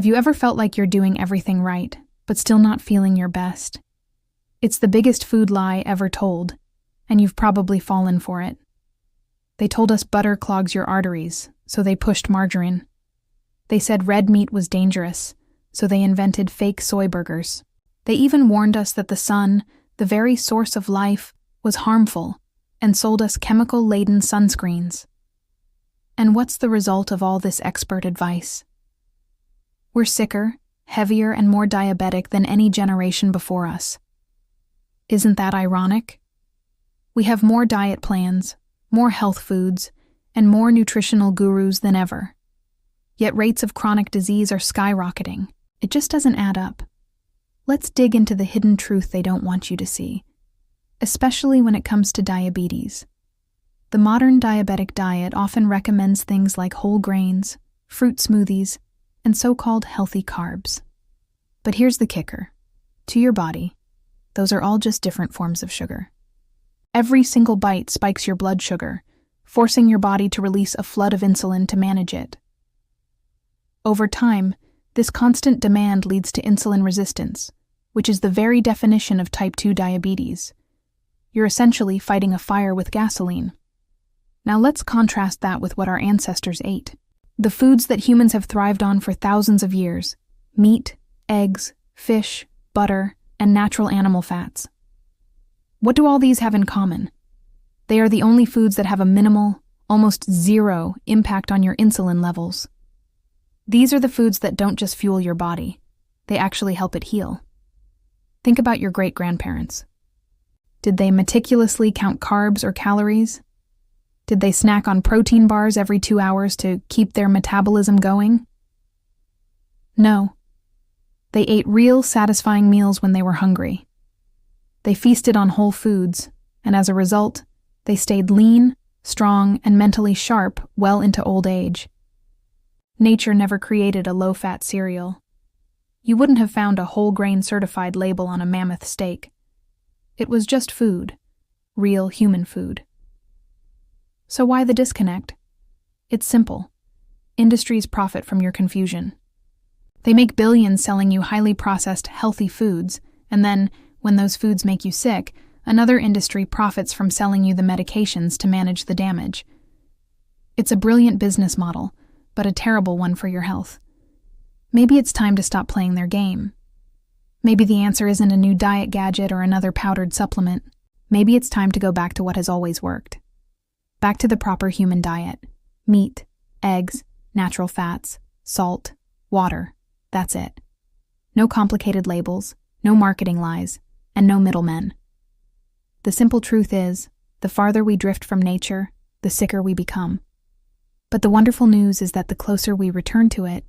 Have you ever felt like you're doing everything right, but still not feeling your best? It's the biggest food lie ever told, and you've probably fallen for it. They told us butter clogs your arteries, so they pushed margarine. They said red meat was dangerous, so they invented fake soy burgers. They even warned us that the sun, the very source of life, was harmful, and sold us chemical-laden sunscreens. And what's the result of all this expert advice? We're sicker, heavier, and more diabetic than any generation before us. Isn't that ironic? We have more diet plans, more health foods, and more nutritional gurus than ever. Yet rates of chronic disease are skyrocketing. It just doesn't add up. Let's dig into the hidden truth they don't want you to see, especially when it comes to diabetes. The modern diabetic diet often recommends things like whole grains, fruit smoothies, and so-called healthy carbs. But here's the kicker. To your body, those are all just different forms of sugar. Every single bite spikes your blood sugar, forcing your body to release a flood of insulin to manage it. Over time, this constant demand leads to insulin resistance, which is the very definition of type 2 diabetes. You're essentially fighting a fire with gasoline. Now let's contrast that with what our ancestors ate. The foods that humans have thrived on for thousands of years: meat, eggs, fish, butter, and natural animal fats. What do all these have in common? They are the only foods that have a minimal, almost zero, impact on your insulin levels. These are the foods that don't just fuel your body, they actually help it heal. Think about your great-grandparents. Did they meticulously count carbs or calories? Did they snack on protein bars every 2 hours to keep their metabolism going? No. They ate real, satisfying meals when they were hungry. They feasted on whole foods, and as a result, they stayed lean, strong, and mentally sharp well into old age. Nature never created a low-fat cereal. You wouldn't have found a whole-grain certified label on a mammoth steak. It was just food, real human food. So why the disconnect? It's simple. Industries profit from your confusion. They make billions selling you highly processed, healthy foods, and then, when those foods make you sick, another industry profits from selling you the medications to manage the damage. It's a brilliant business model, but a terrible one for your health. Maybe it's time to stop playing their game. Maybe the answer isn't a new diet gadget or another powdered supplement. Maybe it's time to go back to what has always worked. Back to the proper human diet. Meat, eggs, natural fats, salt, water. That's it. No complicated labels, no marketing lies, and no middlemen. The simple truth is, the farther we drift from nature, the sicker we become. But the wonderful news is that the closer we return to it,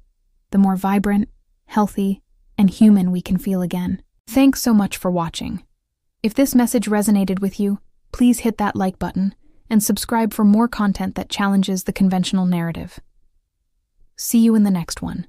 the more vibrant, healthy, and human we can feel again. Thanks so much for watching. If this message resonated with you, please hit that like button and subscribe for more content that challenges the conventional narrative. See you in the next one.